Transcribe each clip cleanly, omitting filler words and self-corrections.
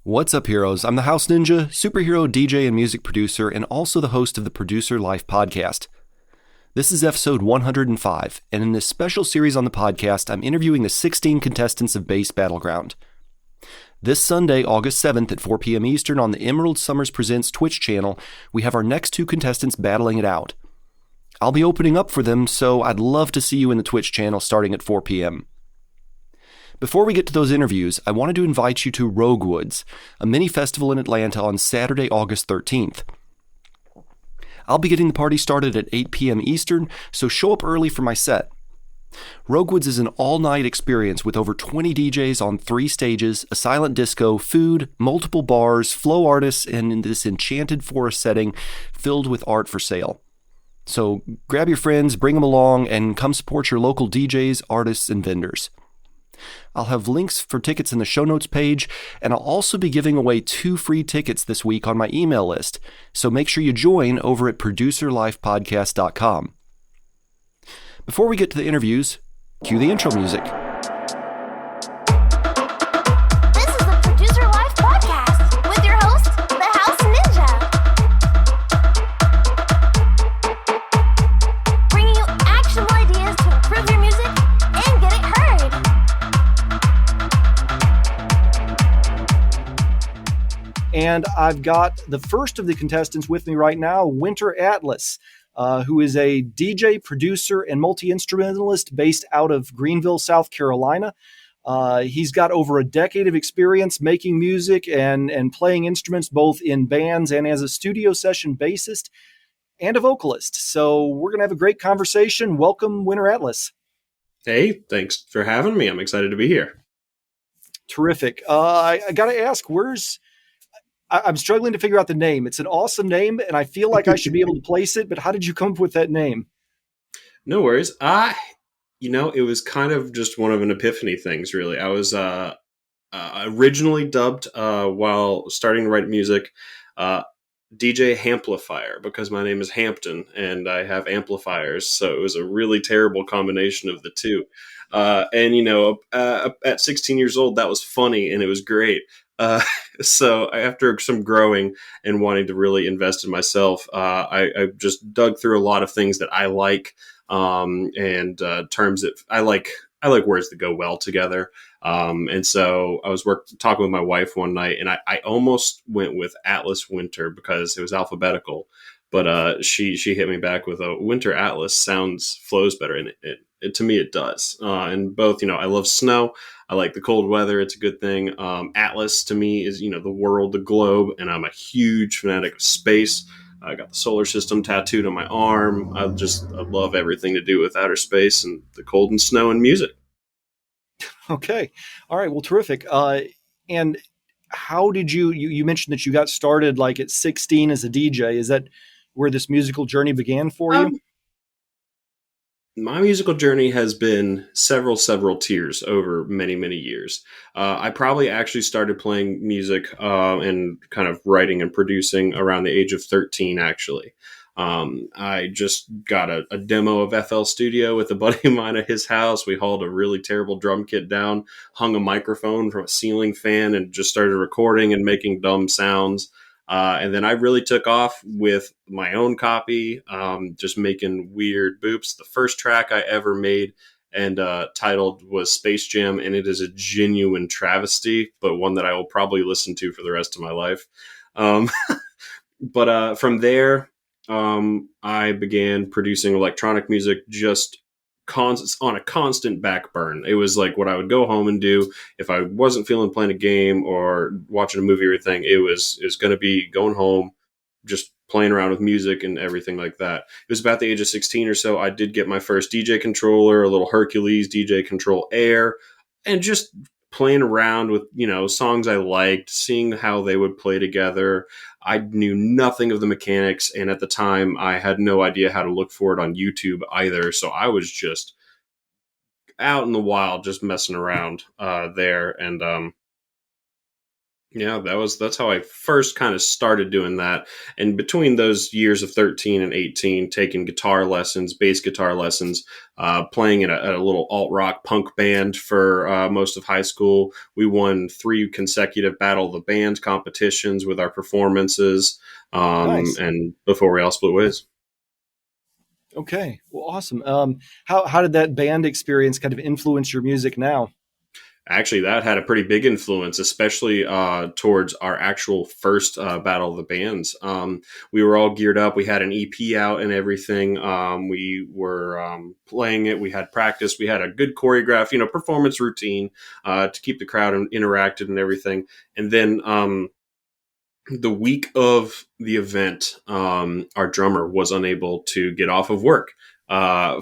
What's up, heroes? I'm the House Ninja, superhero DJ and music producer, and also the host of the Producer Life podcast. This is episode 105, and in this special series on the podcast, I'm interviewing the 16 contestants of Bass Battleground. This Sunday, August 7th at 4 p.m. Eastern on the Emerald Summers Presents Twitch channel, we have our next two contestants battling it out. I'll be opening up for them, so I'd love to see you in the Twitch channel starting at 4 p.m. Before we get to those interviews, I wanted to invite you to Roguewoods, a mini festival in Atlanta on Saturday, August 13th. I'll be getting the party started at 8 p.m. Eastern, so show up early for my set. Roguewoods is an all-night experience with over 20 DJs on 3 stages, a silent disco, food, multiple bars, flow artists, and in this enchanted forest setting filled with art for sale. So grab your friends, bring them along, and come support your local DJs, artists, and vendors. I'll have links for tickets in the show notes page, and I'll also be giving away 2 free tickets this week on my email list, so make sure you join over at producerlifepodcast.com. Before we get to the interviews, cue the intro music. This is the Producer Life Podcast with your host, the House Ninja. Bringing you actionable ideas to improve your music and get it heard. And I've got the first of the contestants with me right now, Winter Atlas, who is a DJ, producer, and multi-instrumentalist based out of Greenville, South Carolina. He's got over a decade of experience making music and playing instruments both in bands and as a studio session bassist and a vocalist. So we're going to have a great conversation. Welcome, Winter Atlas. Hey, thanks for having me. I'm excited to be here. Terrific. I got to ask, I'm struggling to figure out the name. It's an awesome name, and I feel like I should be able to place it, but how did you come up with that name? No worries. It was kind of just one of an epiphany things, really. I was originally dubbed, while starting to write music, DJ Hamplifier, because my name is Hampton, and I have amplifiers, so it was a really terrible combination of the two. At 16 years old, that was funny, and it was great. So after some growing and wanting to really invest in myself, I just dug through a lot of things that I like, and terms that I like words that go well together. And so I was talking with my wife one night, and I almost went with Atlas Winter because it was alphabetical, but she hit me back with a Winter Atlas flows better, and it to me it does. And both, I love snow. I like the cold weather. It's a good thing. Atlas to me is, the world, the globe, and I'm a huge fanatic of space. I got the solar system tattooed on my arm. I love everything to do with outer space and the cold and snow and music. Okay. All right. Well, terrific. And how did you mentioned that you got started like at 16 as a DJ. Is that where this musical journey began for you? My musical journey has been several tiers over many, many years. I probably actually started playing music and kind of writing and producing around the age of 13, actually. I just got a demo of FL Studio with a buddy of mine at his house. We hauled a really terrible drum kit down, hung a microphone from a ceiling fan, and just started recording and making dumb sounds. And then I really took off with my own copy, just making weird boops. The first track I ever made and titled was Space Jam, and it is a genuine travesty, but one that I will probably listen to for the rest of my life. But from there, I began producing electronic music just on a constant back burn. It was like what I would go home and do if I wasn't feeling playing a game or watching a movie or anything. It was going to be going home, just playing around with music and everything like that. It was about the age of 16 or so. I did get my first DJ controller, a little Hercules DJ Control Air, and just playing around with, songs I liked, seeing how they would play together. I knew nothing of the mechanics, and at the time, I had no idea how to look for it on YouTube either, so I was just out in the wild, just messing around there, and Yeah, that's how I first kind of started doing that. And between those years of 13 and 18, taking guitar lessons, bass guitar lessons, playing in a little alt rock punk band for most of high school. We won 3 consecutive Battle of the Bands competitions with our performances. Nice. And before we all split ways. Okay. Well, awesome. How did that band experience kind of influence your music now? Actually, that had a pretty big influence, especially towards our actual first Battle of the Bands. We were all geared up. We had an EP out and everything. We were playing it. We had practice. We had a good choreograph, performance routine to keep the crowd interacted and everything. And then the week of the event, our drummer was unable to get off of work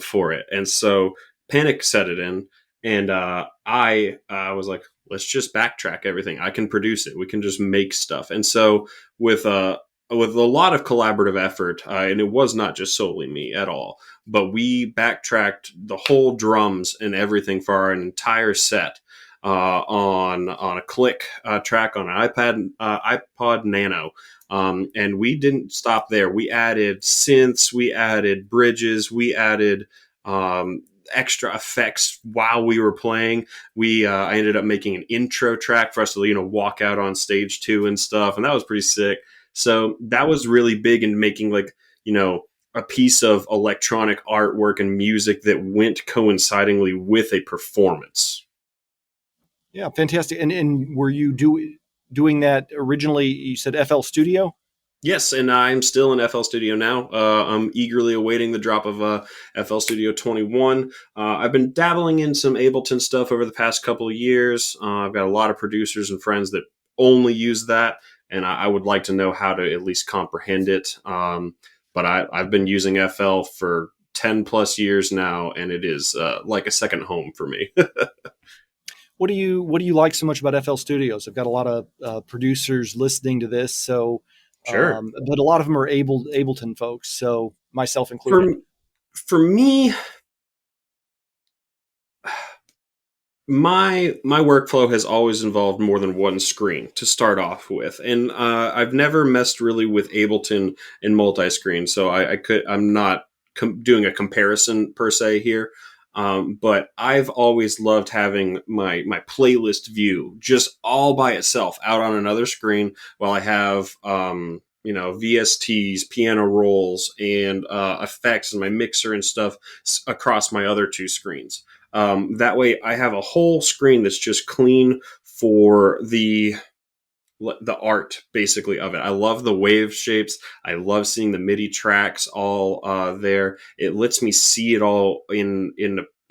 for it. And so panic set it in. And I was like, let's just backtrack everything. I can produce it. We can just make stuff. And so with a lot of collaborative effort, and it was not just solely me at all, but we backtracked the whole drums and everything for our entire set on a click track on an iPod Nano. And we didn't stop there. We added synths, we added bridges, we added extra effects while we were playing. I ended up making an intro track for us to walk out on stage to and stuff, and that was pretty sick. So that was really big in making a piece of electronic artwork and music that went coincidingly with a performance. Yeah, fantastic. And were you doing that originally? You said FL Studio? Yes, and I'm still in FL Studio now. I'm eagerly awaiting the drop of FL Studio 21. I've been dabbling in some Ableton stuff over the past couple of years. I've got a lot of producers and friends that only use that, and I would like to know how to at least comprehend it. But I've been using FL for 10 plus years now, and it is like a second home for me. What do you like so much about FL Studios? I've got a lot of producers listening to this, so Sure. but a lot of them are Ableton folks, so myself For, included. for me, my workflow has always involved more than one screen to start off with, and I've never messed really with Ableton and multi-screen, so I'm not doing a comparison per se here. But I've always loved having my playlist view just all by itself out on another screen while I have VSTs, piano rolls, and effects and my mixer and stuff across my other 2 screens. That way I have a whole screen that's just clean for the art basically of it. I love the wave shapes. I love seeing the MIDI tracks all there. It lets me see it all in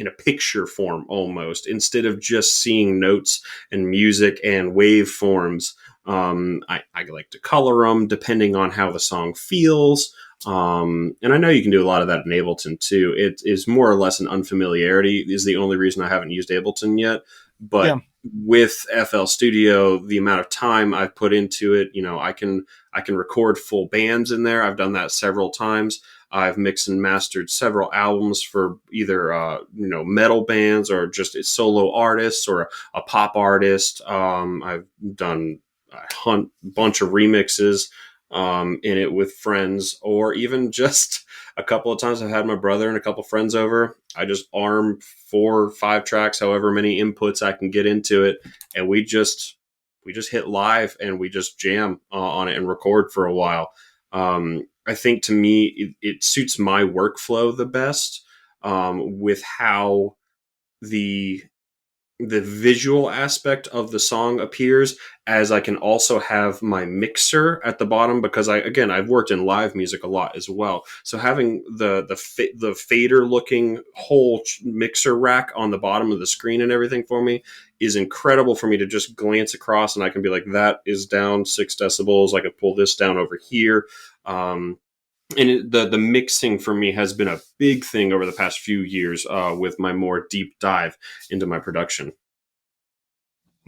a picture form almost, instead of just seeing notes and music and waveforms. I like to color them depending on how the song feels. And I know you can do a lot of that in Ableton too. It is more or less an unfamiliarity is the only reason I haven't used Ableton yet. But Yeah. with FL Studio, the amount of time I've put into it, I can record full bands in there. I've done that several times. I've mixed and mastered several albums for either metal bands or just solo artists or a pop artist. I've done a bunch of remixes in it with friends, or even just a couple of times I've had my brother and a couple friends over. I just arm 4 or 5 tracks, however many inputs I can get into it, and we just hit live and we just jam on it and record for a while. I think to me it suits my workflow the best, with how the visual aspect of the song appears, as I can also have my mixer at the bottom, because I've worked in live music a lot as well. So having the fader looking whole mixer rack on the bottom of the screen and everything for me is incredible for me to just glance across, and I can be like, that is down 6 decibels. I can pull this down over here. And the mixing for me has been a big thing over the past few years with my more deep dive into my production.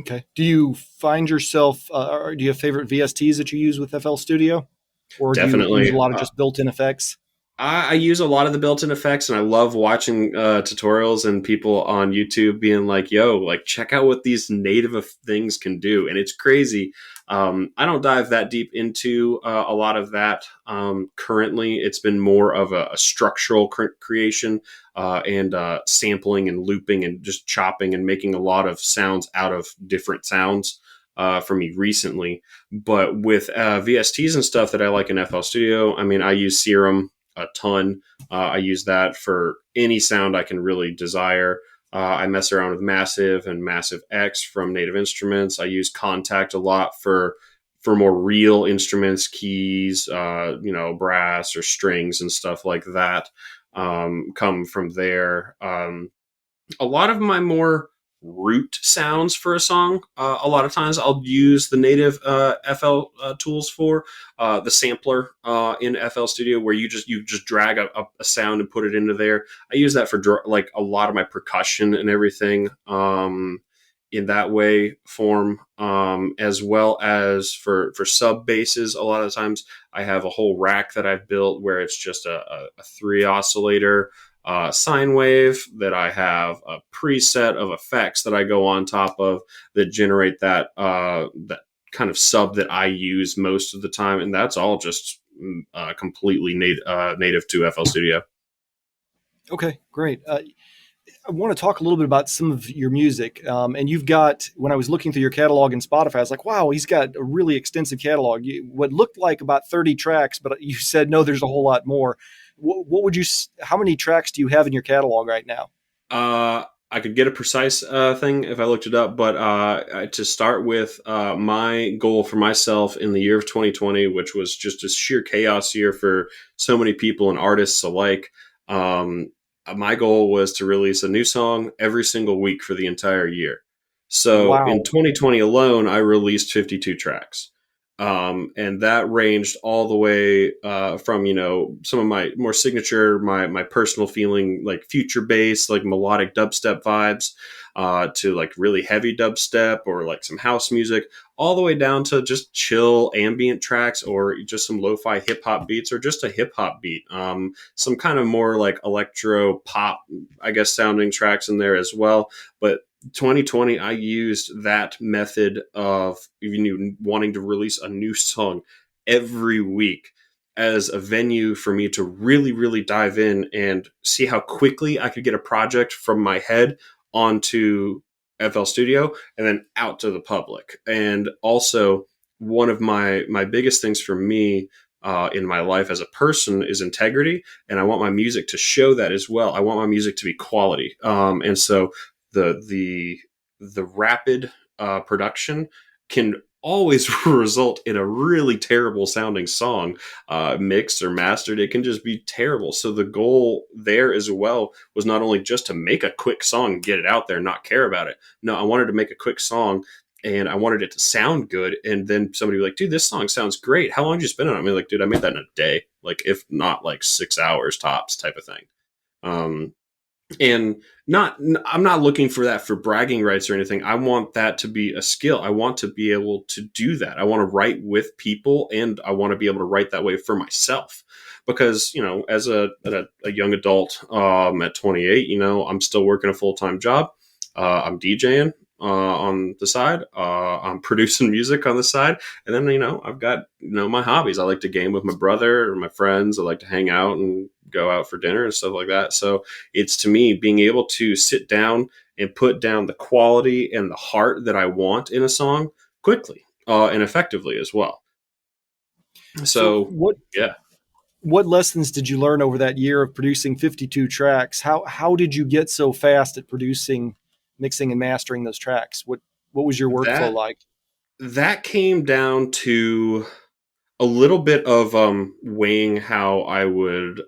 Okay. Do you find yourself, or do you have favorite VSTs that you use with FL Studio? Or do you Definitely. use a lot of just built-in effects? I use a lot of the built-in effects, and I love watching tutorials and people on YouTube being like, "Yo, like check out what these native things can do," and it's crazy. I don't dive that deep into a lot of that currently. It's been more of a structural creation and sampling and looping and just chopping and making a lot of sounds out of different sounds for me recently. But with VSTs and stuff that I like in FL Studio, I mean, I use Serum a ton. I use that for any sound I can really desire. I mess around with Massive and Massive X from Native Instruments. I use Contact a lot for more real instruments, keys, brass or strings and stuff like that. Come from there. A lot of my more root sounds for a song, a lot of times I'll use the native FL tools for the sampler in FL Studio, where you just drag a sound and put it into there. I use that for like a lot of my percussion and everything in that way form, as well as for sub basses. A lot of times I have a whole rack that I've built where it's just a 3 oscillator sine wave that I have a preset of effects that I go on top of that generate that kind of sub that I use most of the time, and that's all just completely native to FL Studio. Okay, great. I want to talk a little bit about some of your music. And you've got, when I was looking through your catalog in Spotify, I was like, wow, he's got a really extensive catalog. What looked like about 30 tracks, but you said, no, there's a whole lot more. How many tracks do you have in your catalog right now? I could get a precise thing if I looked it up, but to start with, my goal for myself in the year of 2020, which was just a sheer chaos year for so many people and artists alike, my goal was to release a new song every single week for the entire year. So Wow. in 2020 alone, I released 52 tracks. And that ranged all the way from, some of my more signature, my personal feeling, like future bass, like melodic dubstep vibes, to like really heavy dubstep or like some house music, all the way down to just chill ambient tracks or just some lo-fi hip hop beats or just a hip hop beat. Some kind of more like electro pop, I guess, sounding tracks in there as well. But 2020, I used that method of wanting to release a new song every week as a venue for me to really, really dive in and see how quickly I could get a project from my head onto FL Studio and then out to the public. And also, one of my biggest things for me in my life as a person is integrity, and I want my music to show that as well. I want my music to be quality, and so the rapid production can always result in a really terrible sounding song, mixed or mastered. It can just be terrible. So the goal there as well was not only just to make a quick song, get it out there, not care about it. No, I wanted to make a quick song and I wanted it to sound good. And then somebody would be like, dude, this song sounds great. How long did you spend on it? I mean, like, dude, I made that in a day, like if not like 6 hours tops type of thing. And I'm not looking for that for bragging rights or anything. I want that to be a skill. I want to be able to do that. I want to write with people, and I want to be able to write that way for myself. Because, as a young adult at 28, I'm still working a full-time job. I'm DJing on the side. I'm producing music on the side. And then, I've got, my hobbies. I like to game with my brother or my friends. I like to hang out and go out for dinner and stuff like that. So it's, to me, being able to sit down and put down the quality and the heart that I want in a song quickly and effectively as well. So yeah. What lessons did you learn over that year of producing 52 tracks? How did you get so fast at producing, mixing and mastering those tracks? What was your workflow like? That came down to a little bit of weighing how I would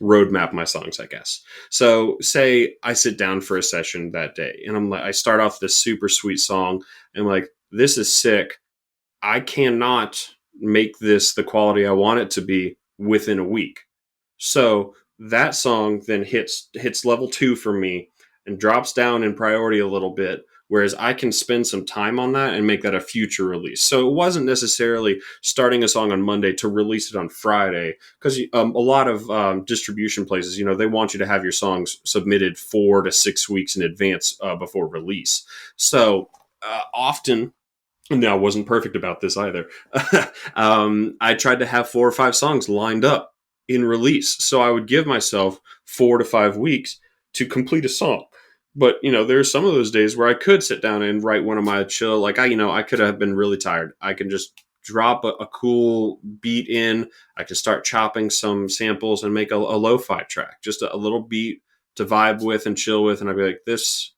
roadmap my songs, I guess. So say I sit down for a session that day and I start off this super sweet song and I'm like, this is sick. I cannot make this the quality I want it to be within a week. So that song then hits level 2 for me and drops down in priority a little bit Whereas I can spend some time on that and make that a future release. So it wasn't necessarily starting a song on Monday to release it on Friday, because a lot of distribution places, they want you to have your songs submitted 4 to 6 weeks in advance before release. So often, no, I wasn't perfect about this either. I tried to have 4 or 5 songs lined up in release. So I would give myself 4 to 5 weeks to complete a song. But, there's some of those days where I could sit down and write one of my chill, like I could have been really tired. I can just drop a cool beat in. I can start chopping some samples and make a lo-fi track, just a little beat to vibe with and chill with. And I'd be like, this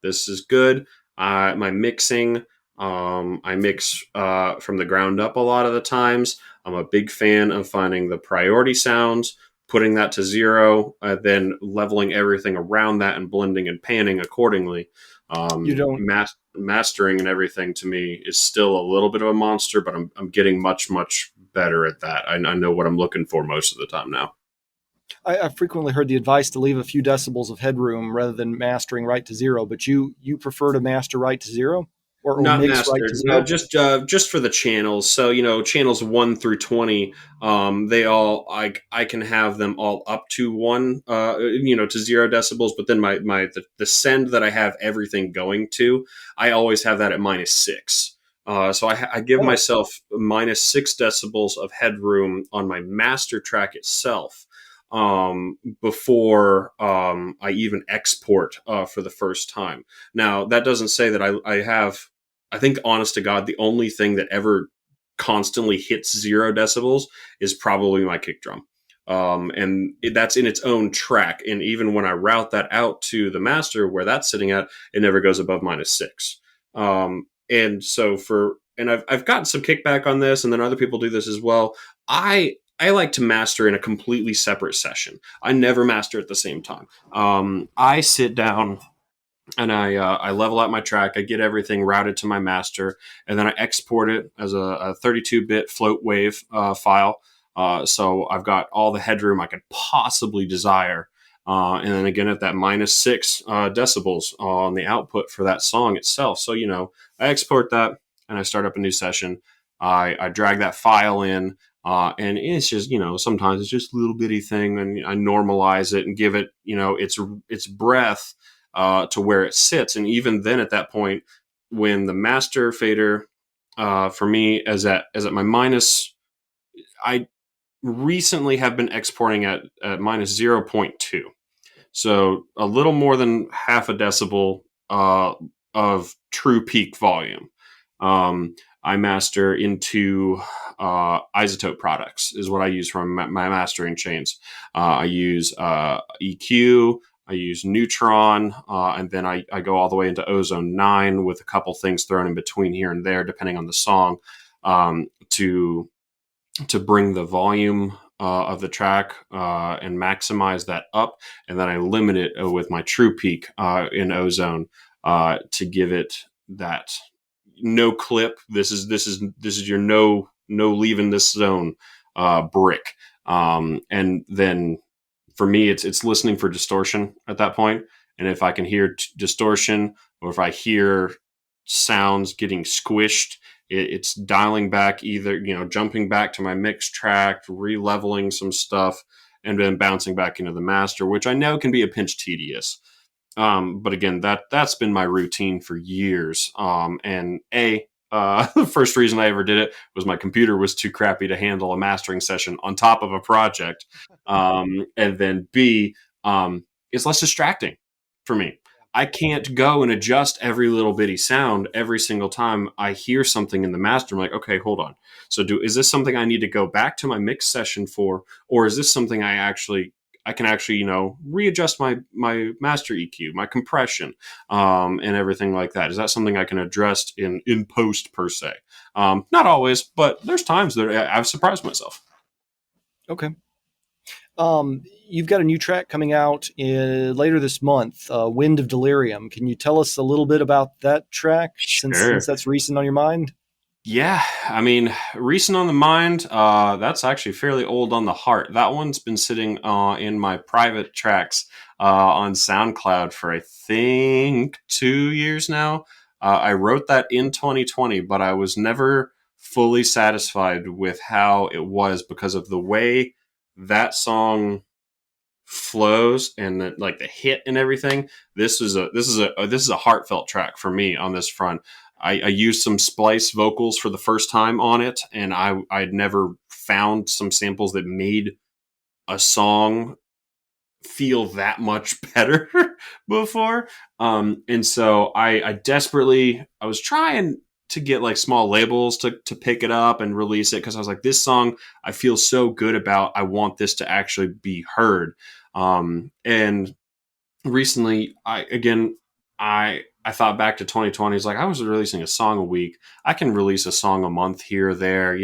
is good. My mixing, I mix from the ground up a lot of the times. I'm a big fan of finding the priority sounds, putting that to 0, then leveling everything around that and blending and panning accordingly. Mastering and everything to me is still a little bit of a monster, but I'm getting much, much better at that. I know what I'm looking for most of the time now. I've frequently heard the advice to leave a few decibels of headroom rather than mastering right to 0, but you prefer to master right to 0? Or not mix mastered, right to 0? No, just for the channels. So channels 1 through 20, they all I can have them all up to 1, to 0 decibels. But then the send that I have everything going to, I always have that at -6. So I give myself -6 decibels of headroom on my master track itself before I even export for the first time. Now, that doesn't say that I think, honest to God, the only thing that ever constantly hits 0 decibels is probably my kick drum. And that's in its own track. And even when I route that out to the master where that's sitting at, it never goes above -6. And so I've gotten some kickback on this, and then other people do this as well. I like to master in a completely separate session. I never master at the same time. I sit down and I level out my track. I get everything routed to my master, and then I export it as a 32-bit float wave file. So I've got all the headroom I could possibly desire. And then again at that -6 decibels on the output for that song itself. So, I export that and I start up a new session. I drag that file in. And it's just, sometimes it's just a little bitty thing, and I normalize it and give it, its breath to where it sits. And even then at that point, when the master fader for me is at my minus, I recently have been exporting at -0.2. So a little more than half a decibel of true peak volume. I master into isotope products is what I use from my mastering chains. I use EQ, I use Neutron, and then I go all the way into Ozone 9 with a couple things thrown in between here and there, depending on the song, to bring the volume of the track and maximize that up. And then I limit it with my true peak in Ozone to give it that no clip. This is your no leaving this zone brick. And then for me, it's listening for distortion at that point. And if I can hear distortion, or if I hear sounds getting squished, it's dialing back, either, jumping back to my mix track, re-leveling some stuff, and then bouncing back into the master, which I know can be a pinch tedious. But again, that's been my routine for years. And the first reason I ever did it was my computer was too crappy to handle a mastering session on top of a project. And then B, it's less distracting for me. I can't go and adjust every little bitty sound every single time I hear something in the master. I'm like, okay, hold on. So is this something I need to go back to my mix session for, or is this something I can actually, readjust my master EQ, my compression, and everything like that? Is that something I can address in post per se? Not always, but there's times that I've surprised myself. Okay. You've got a new track coming out later this month, Wind of Delirium. Can you tell us a little bit about that track, since that's recent on your mind? Yeah, I mean, recent on the mind, that's actually fairly old on the heart. That one's been sitting in my private tracks on SoundCloud for, I think, 2 years now. I wrote that in 2020, but I was never fully satisfied with how it was because of the way that song flows and like the hit and everything. This is a heartfelt track for me on this front. I used some splice vocals for the first time on it, and I'd never found some samples that made a song feel that much better before. And so I was trying to get like small labels to pick it up and release it, because I was like, this song I feel so good about. I want this to actually be heard. And recently, I thought back to 2020. It's like I was releasing a song a week. I can release a song a month here or there.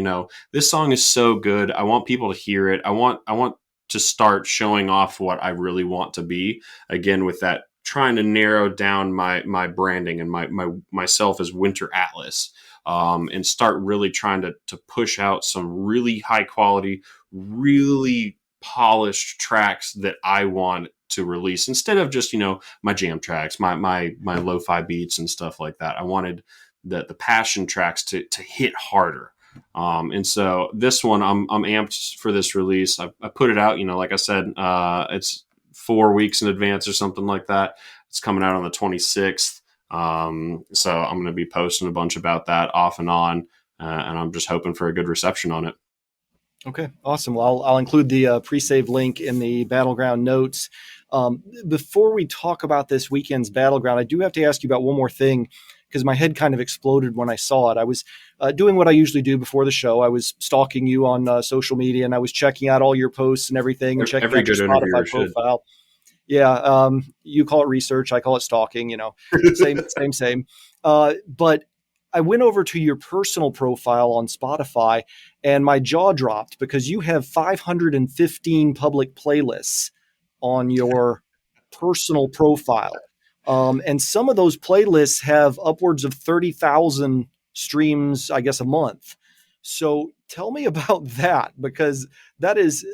This song is so good. I want people to hear it. I want to start showing off what I really want to be. Again, with that, trying to narrow down my branding and myself as Winter Atlas, and start really trying to push out some really high quality, really polished tracks that I want to release, instead of just my jam tracks, my lo-fi beats and stuff like that. I wanted the passion tracks to hit harder. And so this one, I'm amped for this release. I put it out, like I said, it's 4 weeks in advance or something like that. It's coming out on the 26th. So I'm going to be posting a bunch about that off and on, and I'm just hoping for a good reception on it. Okay, awesome. Well, I'll include the pre-save link in the Battleground notes. Before we talk about this weekend's Battleground, I do have to ask you about one more thing, because my head kind of exploded when I saw it. I was doing what I usually do before the show. I was stalking you on social media, and I was checking out all your posts and everything, and checking out your Spotify profile. Yeah, you call it research, I call it stalking. Same. But I went over to your personal profile on Spotify, and my jaw dropped, because you have 515 public playlists on your personal profile. And some of those playlists have upwards of 30,000 streams, I guess, a month. So tell me about that, because that is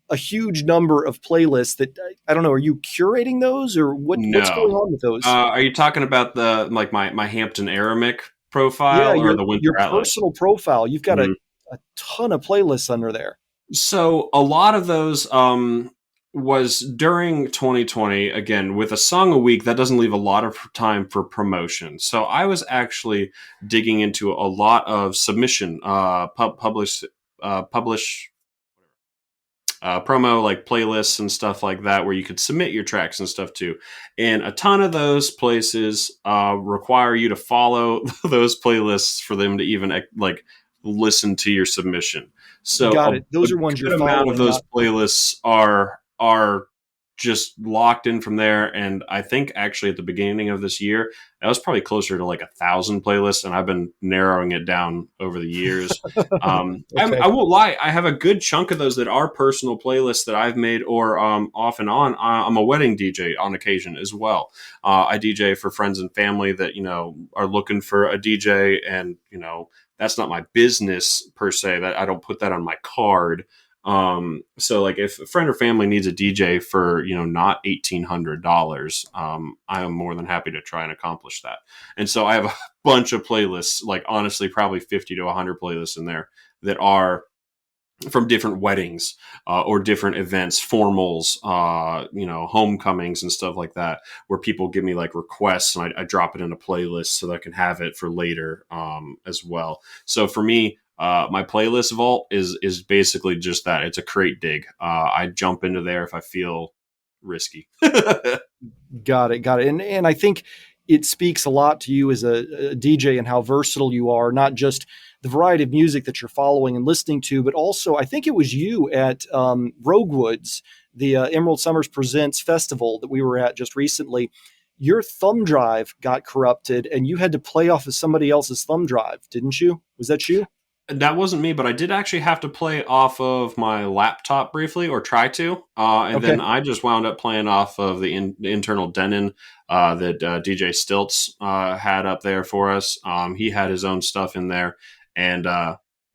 a huge number of playlists that, I don't know, are you curating those, or what's going on with those? Are you talking about my Hampton Aramic profile, or the Winter Atlas? Your personal profile? You've got a ton of playlists under there. So a lot of those was during 2020. Again, with a song a week, that doesn't leave a lot of time for promotion. So I was actually digging into a lot of submission, publish promo, like playlists and stuff like that, where you could submit your tracks and stuff too. And a ton of those places require you to follow those playlists for them to even listen to your submission. So got it. Those are ones you're following. Amount of those playlists are just locked in from there. And I think actually at the beginning of this year, that was probably closer to like 1,000 playlists, and I've been narrowing it down over the years. Okay. I won't lie, I have a good chunk of those that are personal playlists that I've made, or off and on. I'm a wedding DJ on occasion as well. I DJ for friends and family that are looking for a DJ, and that's not my business per se. That I don't put that on my card. So like if a friend or family needs a DJ for, not $1,800, I am more than happy to try and accomplish that. And so I have a bunch of playlists, like honestly, probably 50 to 100 playlists in there that are from different weddings, or different events, formals, homecomings and stuff like that, where people give me like requests, and I drop it in a playlist so that I can have it for later, as well. So for me, my playlist vault is basically just that. It's a crate dig. I jump into there if I feel risky. Got it. And I think it speaks a lot to you as a DJ, and how versatile you are, not just the variety of music that you're following and listening to, but also I think it was you at Roguewoods, the Emerald Summers Presents Festival that we were at just recently. Your thumb drive got corrupted, and you had to play off of somebody else's thumb drive, didn't you? Was that you? That wasn't me, but I did actually have to play off of my laptop briefly, or try to. Then I just wound up playing off of the internal Denon that DJ Stilts had up there for us. He had his own stuff in there. And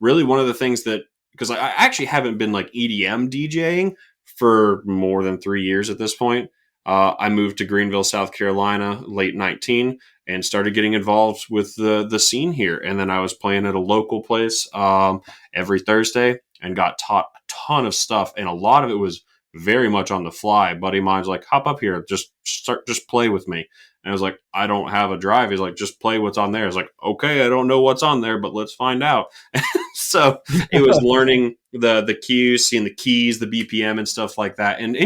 really one of the things that, because I actually haven't been like EDM DJing for more than 3 years at this point. I moved to Greenville, South Carolina, late 19, and started getting involved with the scene here. And then I was playing at a local place every Thursday and got taught a ton of stuff. And a lot of it was very much on the fly. A buddy of mine's like, hop up here, just play with me. And I was like, I don't have a drive. He's like, just play what's on there. I was like, okay, I don't know what's on there, but let's find out. So it was learning the cues, seeing the keys, the BPM and stuff like that. And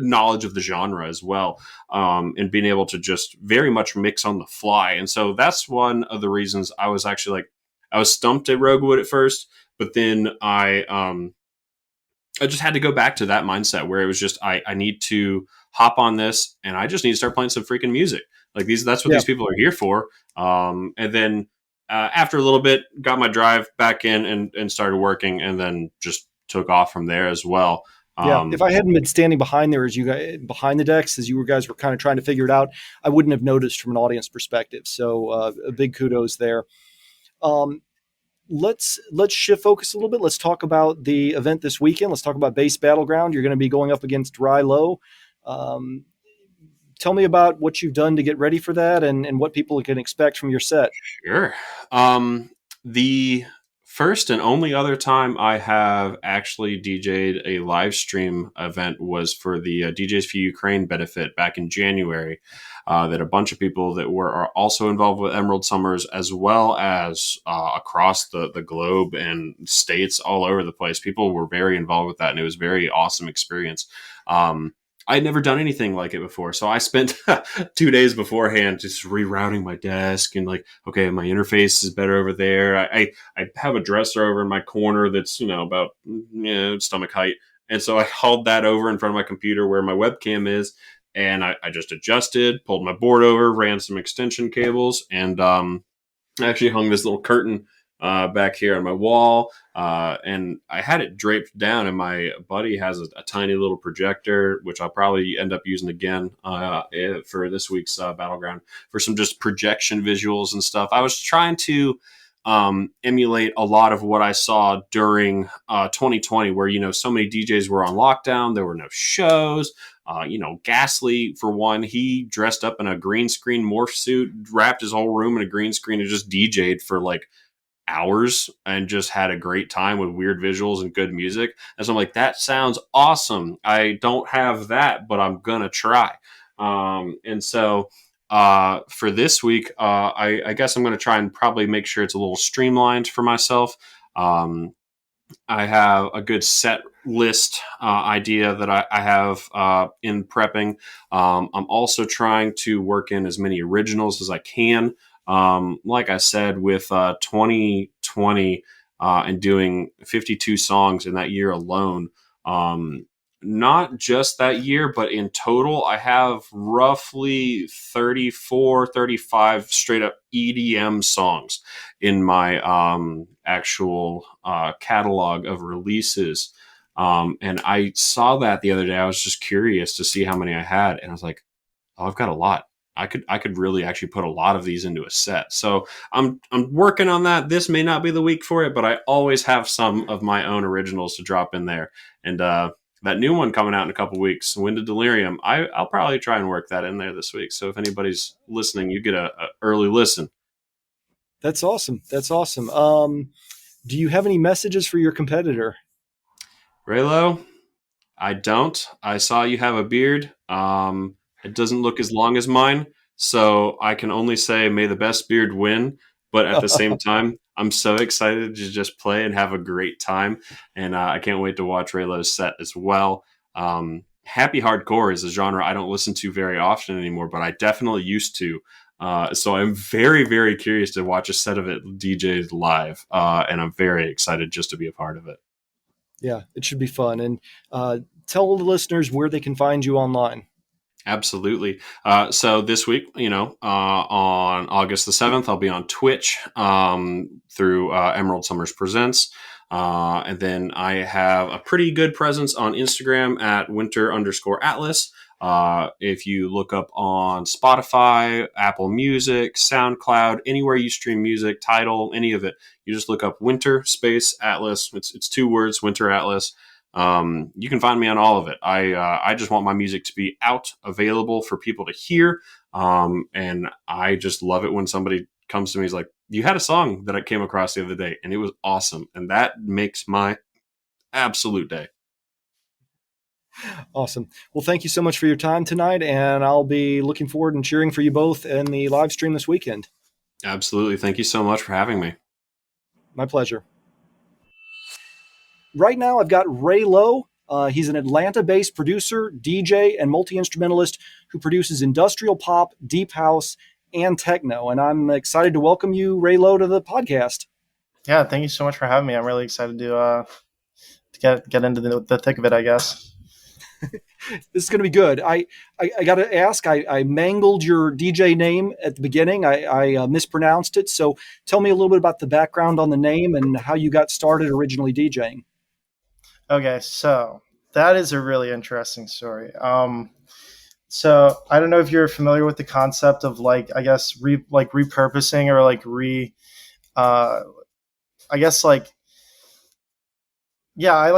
knowledge of the genre as well. And being able to just very much mix on the fly. And so that's one of the reasons I was actually I was stumped at Roguewood at first, but then I just had to go back to that mindset where it was just, I need to hop on this and I just need to start playing some freaking music. That's what these people are here for. And then after a little bit, got my drive back in and started working, and then just took off from there as well. If I hadn't been standing behind there as you guys behind the decks, as you guys were kind of trying to figure it out, I wouldn't have noticed from an audience perspective. So a big kudos there. Let's shift focus a little bit. Let's talk about the event this weekend. Let's talk about Bass Battleground. You're going to be going up against Rei Low. Tell me about what you've done to get ready for that and what people can expect from your set. Sure. The first and only other time I have actually DJ'd a live stream event was for the DJs for Ukraine benefit back in January. That a bunch of people that are also involved with Emerald Summers, as well as across the globe and states all over the place. People were very involved with that, and it was a very awesome experience. I'd never done anything like it before. So I spent 2 days beforehand just rerouting my desk and okay, my interface is better over there. I have a dresser over in my corner that's, about stomach height. And so I hauled that over in front of my computer where my webcam is. And I just adjusted, pulled my board over, ran some extension cables, and I actually hung this little curtain back here on my wall, and I had it draped down, and my buddy has a tiny little projector, which I'll probably end up using again for this week's Battleground for some just projection visuals and stuff. I was trying to emulate a lot of what I saw during 2020, where, so many DJs were on lockdown, there were no shows. Ghastly, for one, he dressed up in a green screen morph suit, wrapped his whole room in a green screen, and just DJ'd for hours and just had a great time with weird visuals and good music. And so I'm like, that sounds awesome. I don't have that, but I'm gonna try. And so for this week, I guess I'm gonna try and probably make sure it's a little streamlined for myself. I have a good set list idea that I have in prepping. I'm also trying to work in as many originals as I can. Like I said, with 2020 and doing 52 songs in that year alone, not just that year, but in total, I have roughly 35 straight up EDM songs in my actual catalog of releases. And I saw that the other day. I was just curious to see how many I had. And I was like, oh, I've got a lot. I could really actually put a lot of these into a set. So I'm working on that. This may not be the week for it, but I always have some of my own originals to drop in there. And that new one coming out in a couple weeks, Wind of Delirium, I'll probably try and work that in there this week. So if anybody's listening, you get a early listen. That's awesome. That's awesome. Do you have any messages for your competitor? Rei Low, I don't. I saw you have a beard. It doesn't look as long as mine, so I can only say may the best beard win. But at the same time, I'm so excited to just play and have a great time. And I can't wait to watch Rei Low's set as well. Happy hardcore is a genre I don't listen to very often anymore, but I definitely used to. So I'm very, very curious to watch a set of it DJed live. And I'm very excited just to be a part of it. Yeah, it should be fun. And tell the listeners where they can find you online. Absolutely. So this week, on August the 7th, I'll be on Twitch through Emerald Summers Presents. And then I have a pretty good presence on Instagram at winter_atlas. If you look up on Spotify, Apple Music, SoundCloud, anywhere you stream music, Tidal, any of it, you just look up Winter Space Atlas. It's 2 words, Winter Atlas. You can find me on all of it. I just want my music to be out, available for people to hear. And I just love it when somebody comes to me and is like, you had a song that I came across the other day and it was awesome. And that makes my absolute day. Awesome. Well, thank you so much for your time tonight, and I'll be looking forward and cheering for you both in the live stream this weekend. Absolutely. Thank you so much for having me. My pleasure. Right now, I've got Rei Low. He's an Atlanta-based producer, DJ, and multi-instrumentalist who produces industrial pop, deep house, and techno. And I'm excited to welcome you, Rei Low, to the podcast. Yeah, thank you so much for having me. I'm really excited to get into the thick of it, I guess. This is going to be good. I got to ask, I mangled your DJ name at the beginning. I mispronounced it. So tell me a little bit about the background on the name and how you got started originally DJing. Okay, so that is a really interesting story. So I don't know if you're familiar with the concept of repurposing or I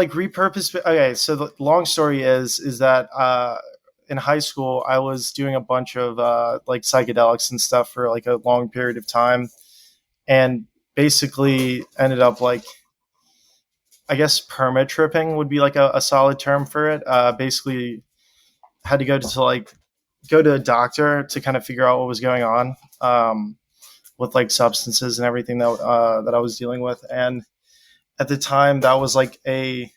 repurposed. Okay, so the long story is that in high school I was doing a bunch of psychedelics and stuff for like a long period of time, and basically ended up permit tripping would be like a solid term for it. Basically had to go to a doctor to kind of figure out what was going on with like substances and everything that I was dealing with. And at the time that was like a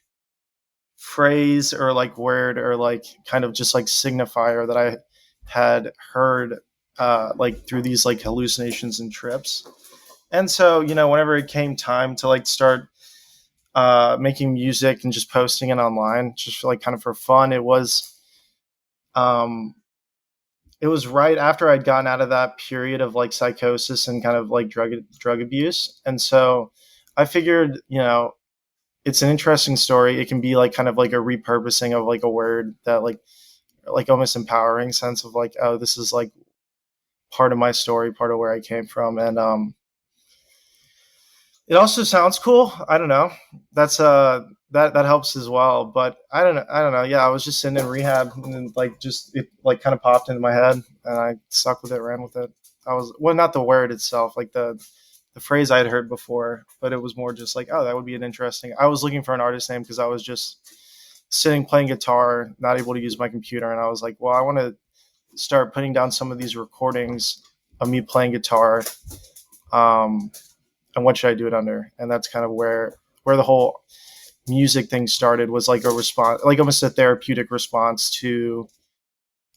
phrase or like word or like kind of just like signifier that I had heard through these like hallucinations and trips. And so, whenever it came time to like start making music and just posting it online, just for, like kind of for fun, it was right after I'd gotten out of that period of like psychosis and kind of like drug abuse. And so I figured, it's an interesting story. It can be like kind of like a repurposing of like a word that like almost empowering sense of like, oh, this is like part of my story, part of where I came from. And it also sounds cool. I don't know. That's that helps as well. But I don't know. Yeah, I was just sitting in rehab and it kind of popped into my head and I stuck with it, ran with it. Not the word itself, like the phrase I had heard before, but it was more just like, oh, that would be an interesting. I was looking for an artist name because I was just sitting playing guitar, not able to use my computer. And I was like, well, I want to start putting down some of these recordings of me playing guitar. And what should I do it under? And that's kind of where the whole music thing started, was like a response, like almost a therapeutic response to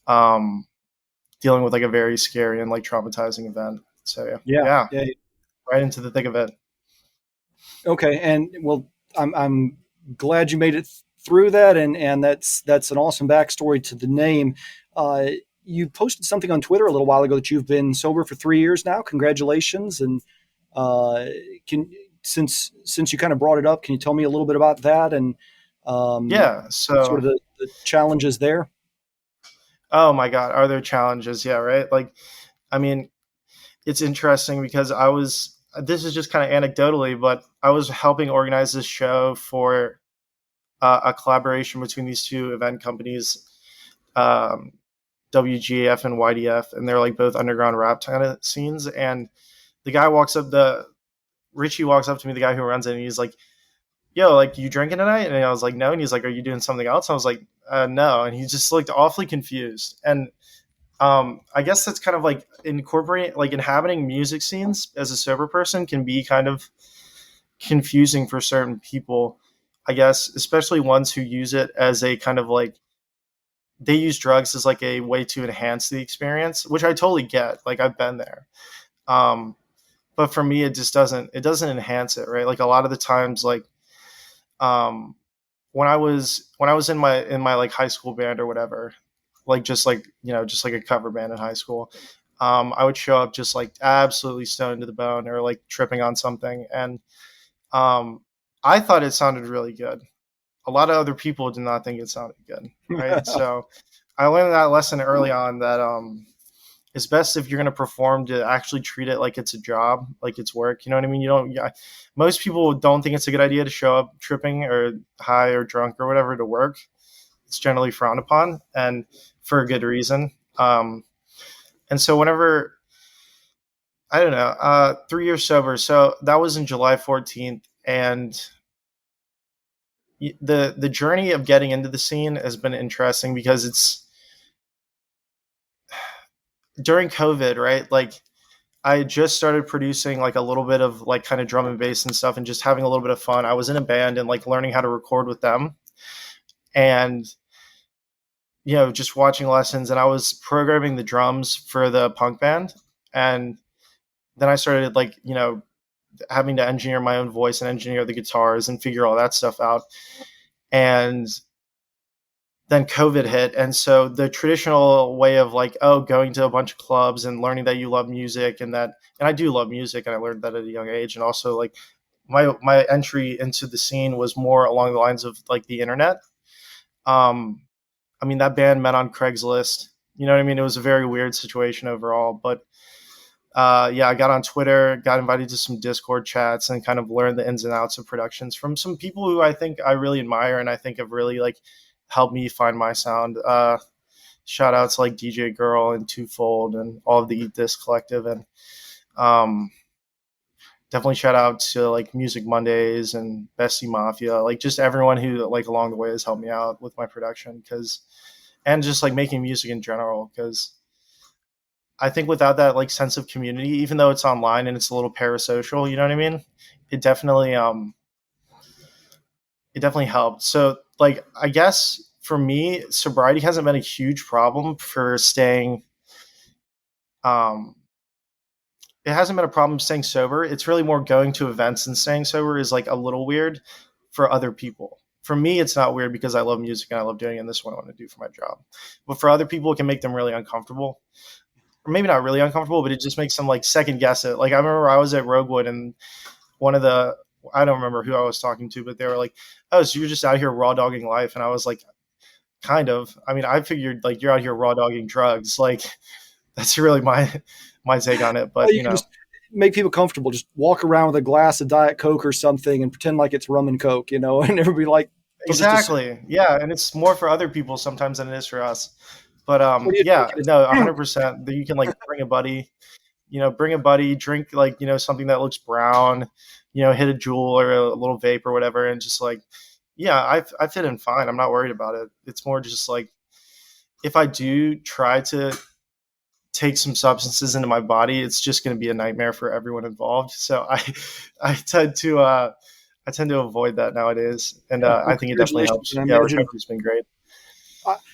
dealing with like a very scary and like traumatizing event. So yeah. Right into the thick of it. Okay, and well, I'm glad you made it through that, and that's an awesome backstory to the name. You posted something on Twitter a little while ago that you've been sober for 3 years now. Congratulations! And since you kind of brought it up, can you tell me a little bit about that and so sort of the challenges there? Oh my God, are there challenges? Yeah, right. Like, I mean, it's interesting because this is just kind of anecdotally, but I was helping organize this show for a collaboration between these two event companies, WGF and YDF, and they're like both underground rap kind of scenes. And the guy Richie walks up to me, the guy who runs it, and he's like, yo, like, you drinking tonight? And I was like, no. And he's like, are you doing something else? And I was like, no. And he just looked awfully confused. And I guess that's kind of like inhabiting music scenes as a sober person can be kind of confusing for certain people, I guess, especially ones who use it as a kind of like, they use drugs as like a way to enhance the experience, which I totally get. Like, I've been there. But for me, it doesn't enhance it. Right. Like a lot of the times, like, when I was in my like high school band or whatever, just like a cover band in high school, I would show up just like absolutely stoned to the bone or like tripping on something. And I thought it sounded really good. A lot of other people did not think it sounded good. Right. So I learned that lesson early on, that it's best if you're going to perform to actually treat it like it's a job, like it's work. You know what I mean? You don't. Yeah, most people don't think it's a good idea to show up tripping or high or drunk or whatever to work. It's generally frowned upon, and for a good reason. And so whenever, I don't know, 3 years sober. So that was in July 14th, and the journey of getting into the scene has been interesting because it's during COVID, right? Like I just started producing like a little bit of like kind of drum and bass and stuff and just having a little bit of fun. I was in a band and like learning how to record with them and, just watching lessons, and I was programming the drums for the punk band. And then I started like, having to engineer my own voice and engineer the guitars and figure all that stuff out. And then COVID hit. And so the traditional way of like, going to a bunch of clubs and learning that you love music and I do love music, and I learned that at a young age. And also like my entry into the scene was more along the lines of like the internet. I mean, that band met on Craigslist, you know what I mean? It was a very weird situation overall, but I got on Twitter, got invited to some Discord chats, and kind of learned the ins and outs of productions from some people who I think I really admire and I think have really like helped me find my sound. Shout outs like DJ Girl and Twofold and all of the Eat This Collective, and definitely shout out to like Music Mondays and Bestie Mafia, like just everyone who like along the way has helped me out with my production and just like making music in general, because I think without that like sense of community, even though it's online and it's a little parasocial, you know what I mean? It definitely helped. So like, I guess for me, sobriety hasn't been a huge problem for staying. It hasn't been a problem staying sober. It's really more going to events and staying sober is like a little weird for other people. For me, it's not weird because I love music and I love doing it, and this is what I want to do for my job. But for other people, it can make them really uncomfortable. Or maybe not really uncomfortable, but it just makes them like second guess it. Like I remember I was at Roguewood, and I don't remember who I was talking to, but they were like, "Oh, so you're just out here raw dogging life?" And I was like, "Kind of." I mean, I figured like you're out here raw dogging drugs. Like that's really my take on it. But well, you know, just make people comfortable. Just walk around with a glass of Diet Coke or something and pretend like it's rum and Coke, and everybody like exactly, yeah. And it's more for other people sometimes than it is for us. But yeah, no, 100%. You can like bring a buddy, drink like something that looks brown, hit a jewel or a little vape or whatever, and just like, yeah, I fit in fine. I'm not worried about it. It's more just like if I do try to take some substances into my body, it's just going to be a nightmare for everyone involved. So I tend to avoid that nowadays, and I think it definitely helps. Yeah, recovery's been great.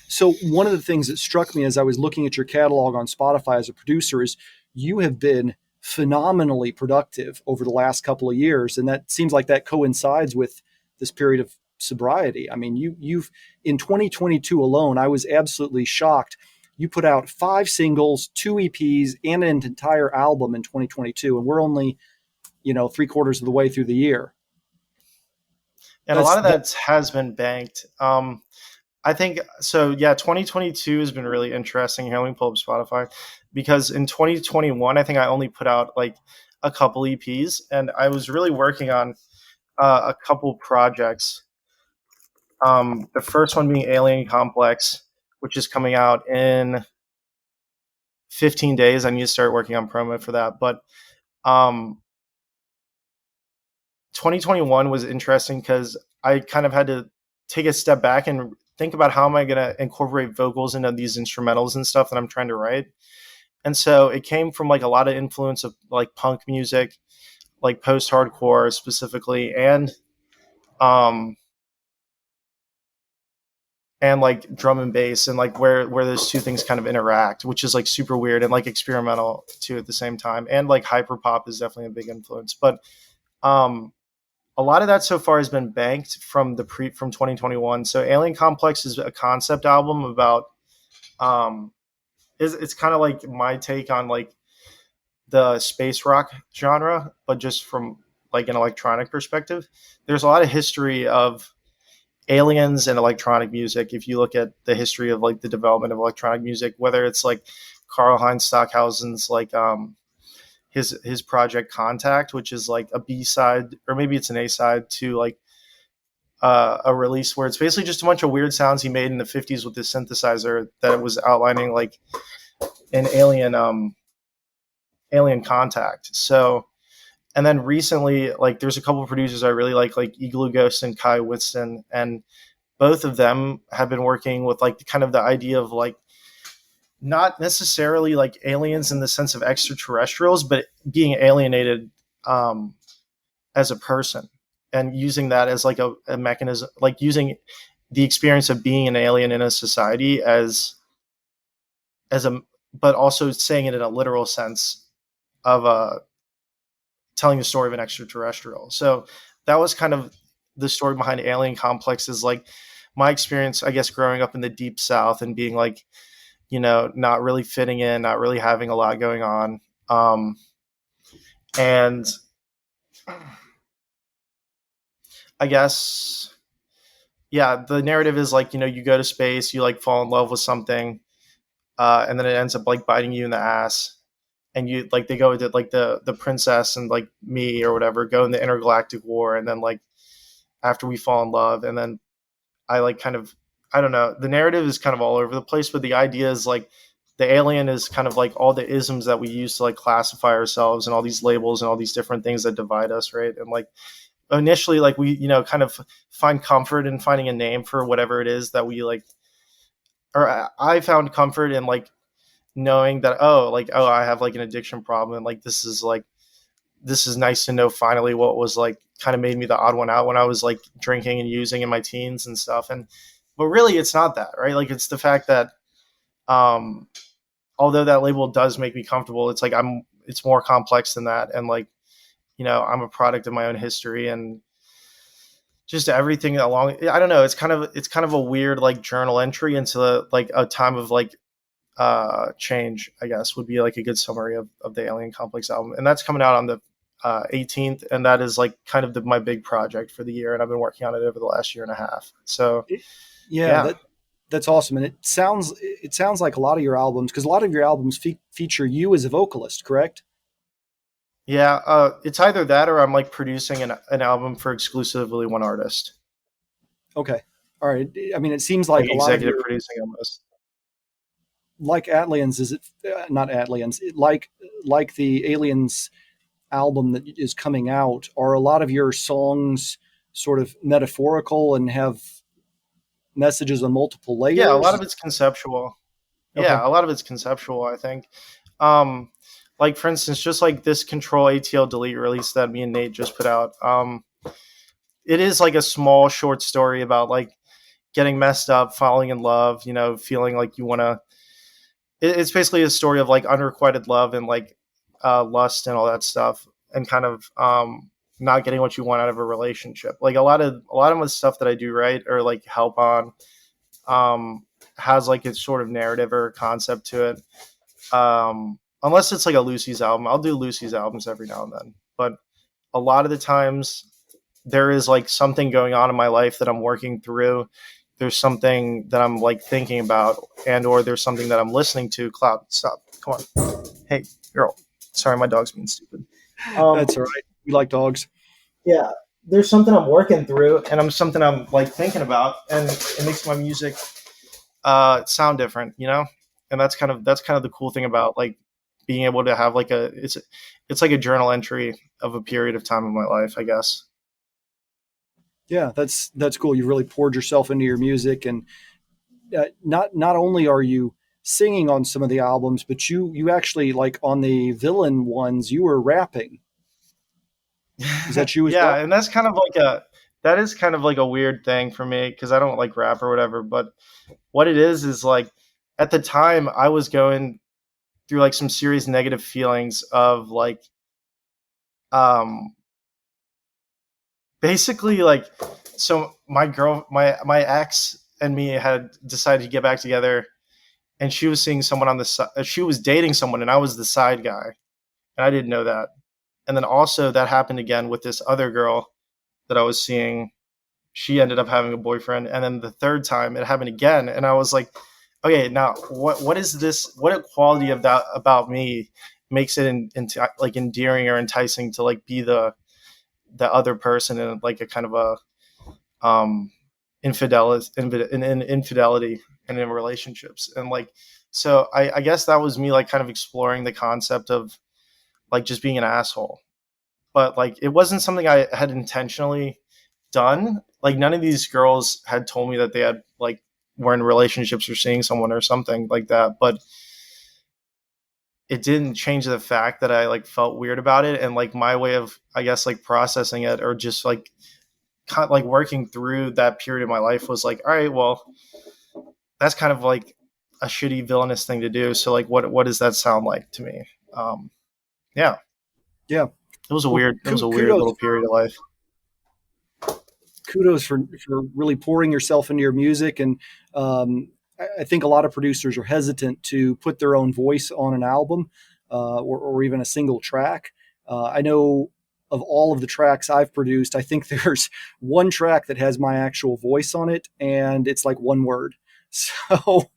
So one of the things that struck me as I was looking at your catalog on Spotify as a producer is you have been phenomenally productive over the last couple of years, and that seems like that coincides with this period of sobriety. I mean, you've in 2022 alone, I was absolutely shocked. You put out 5 singles, 2 EPs, and an entire album in 2022, and we're only, 3/4 of the way through the year. And a lot of that has been banked. I think so. Yeah, 2022 has been really interesting. Here, let me pull up Spotify, because in 2021, I think I only put out like a couple EPs, and I was really working on a couple projects. The first one being Alien Complex, which is coming out in 15 days. I need to start working on promo for that. But 2021 was interesting because I kind of had to take a step back and think about how am I going to incorporate vocals into these instrumentals and stuff that I'm trying to write. And so it came from like a lot of influence of like punk music, like post-hardcore specifically, and like drum and bass, and like where those two things kind of interact, which is like super weird and like experimental too at the same time. And like hyperpop is definitely a big influence. But a lot of that so far has been banked from from 2021. So Alien Complex is a concept album about it's kind of like my take on like the space rock genre, but just from like an electronic perspective. There's a lot of history of aliens and electronic music. If you look at the history of like the development of electronic music, whether it's like Karl-Heinz Stockhausen's like his project Contact, which is like a B-side, or maybe it's an A-side to like a release where it's basically just a bunch of weird sounds he made in the 50s with this synthesizer that was outlining like an alien contact. So, and then recently, like there's a couple of producers I really like Igloo Ghost and Kai Whitston, and both of them have been working with like kind of the idea of like not necessarily like aliens in the sense of extraterrestrials, but being alienated as a person, and using that as like a mechanism, like using the experience of being an alien in a society as a, but also saying it in a literal sense of telling the story of an extraterrestrial. So that was kind of the story behind Alien Complex, is like my experience, I guess, growing up in the deep South and being like, you know, not really fitting in, not really having a lot going on. And I guess, yeah, the narrative is like, you know, you go to space, you like fall in love with something, and then it ends up like biting you in the ass. And you like, they go to like the princess and like me or whatever go in the intergalactic war. And then like after we fall in love, and then I like kind of, I don't know, the narrative is kind of all over the place, but the idea is like the alien is kind of like all the isms that we use to like classify ourselves, and all these labels and all these different things that divide us. Right. And like initially, like we, you know, kind of find comfort in finding a name for whatever it is that we like, or I found comfort in like knowing that, oh, I have like an addiction problem. And like, this is nice to know finally what was like kind of made me the odd one out when I was like drinking and using in my teens and stuff. But really it's not that, right? Like it's the fact that, although that label does make me comfortable, it's like, it's more complex than that. And like, you know, I'm a product of my own history and just everything along. I don't know. It's kind of a weird like journal entry into like a time of like, change, I guess, would be like a good summary of the Alien Complex album. And that's coming out on the 18th, and that is like kind of my big project for the year, and I've been working on it over the last year and a half. So yeah. That's awesome. And it sounds like a lot of your albums, because a lot of your albums feature you as a vocalist, correct? Yeah, it's either that or I'm like producing an album for exclusively one artist. Okay, all right. I mean, it seems like a lot of executive producing almost. Like Atlians, is it not Atlians? Like the Aliens album that is coming out, are a lot of your songs sort of metaphorical and have messages on multiple layers? Yeah, a lot of it's conceptual. Okay. Yeah, a lot of it's conceptual, I think. Like for instance, just like this Control ATL Delete release that me and Nate just put out. It is like a small short story about like getting messed up, falling in love, you know, feeling like you want to. It's basically a story of like unrequited love and like lust and all that stuff, and kind of not getting what you want out of a relationship. Like a lot of the stuff that I do write or like help on has like its sort of narrative or concept to it. Unless it's like a Lucy's album, I'll do Lucy's albums every now and then. But a lot of the times there is like something going on in my life that I'm working through. There's something that I'm like thinking about, and or there's something that I'm listening to. Cloud, stop. Come on. Hey, girl. Sorry, my dog's being stupid. That's all right. We like dogs. Yeah. There's something I'm working through, and something I'm like thinking about, and it makes my music sound different, you know? And that's kind of the cool thing about like being able to have like it's like a journal entry of a period of time in my life, I guess. Yeah, that's cool. You really poured yourself into your music, and not only are you singing on some of the albums, but you actually, like on the Villain ones, you were rapping. Is that you as yeah, well? and that's kind of like a weird thing for me because I don't like rap or whatever. But what it is like at the time I was going through like some serious negative feelings of like basically like, so my ex and me had decided to get back together, and she was seeing someone on the side. She was dating someone, and I was the side guy, and I didn't know that. And then also that happened again with this other girl that I was seeing. She ended up having a boyfriend, and then the third time it happened again, and I was like, okay, now what is this? What quality of that about me makes it like endearing or enticing to like be the other person in like a kind of a infidelity and in relationships, and like, so I guess that was me like kind of exploring the concept of like just being an asshole, but like it wasn't something I had intentionally done. Like none of these girls had told me that they had like were in relationships or seeing someone or something like that, but it didn't change the fact that I like felt weird about it, and like my way of, I guess, like processing it or just like kind of like working through that period of my life was like, all right, well, that's kind of like a shitty villainous thing to do. So like, what does that sound like to me? Yeah, Yeah. it was a weird Kudos little period of life. kudos for really pouring yourself into your music. And I think a lot of producers are hesitant to put their own voice on an album or even a single track. I know of all of the tracks I've produced, I think there's one track that has my actual voice on it, and it's like one word. So,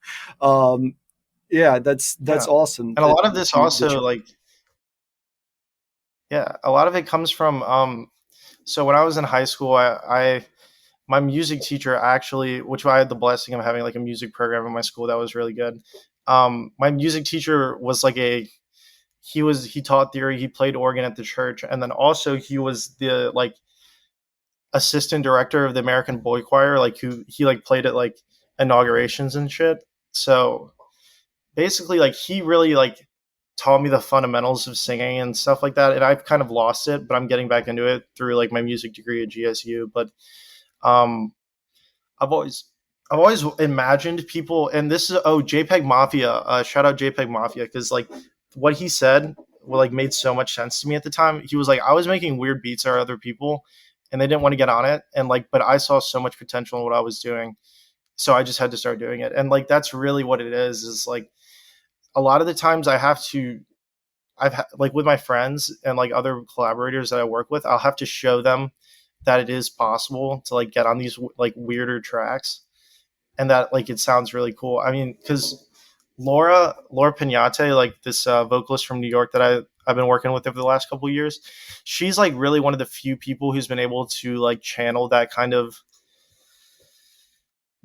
yeah, that's Yeah. awesome. And a lot of this also you- like, yeah, a lot of it comes from so when I was in high school, I my music teacher actually, which I had the blessing of having like a music program in my school that was really good. My music teacher was like he taught theory, he played organ at the church, and then also he was the like assistant director of the American Boy Choir, like who he like played at like inaugurations and shit. So basically like he really like taught me the fundamentals of singing and stuff like that, and I've kind of lost it, but I'm getting back into it through like my music degree at GSU. But um I've always imagined people, and this is JPEG Mafia, shout out JPEG Mafia, because like what he said like made so much sense to me at the time. He was like, I was making weird beats for other people and they didn't want to get on it, and like, but I saw so much potential in what I was doing, so I just had to start doing it. And like that's really what it is like a lot of the times like with my friends and like other collaborators that I work with, I'll have to show them that it is possible to like get on these like weirder tracks, and that like it sounds really cool. I mean, because Laura Pignate, like this vocalist from New York that I've been working with over the last couple of years, she's like really one of the few people who's been able to like channel that kind of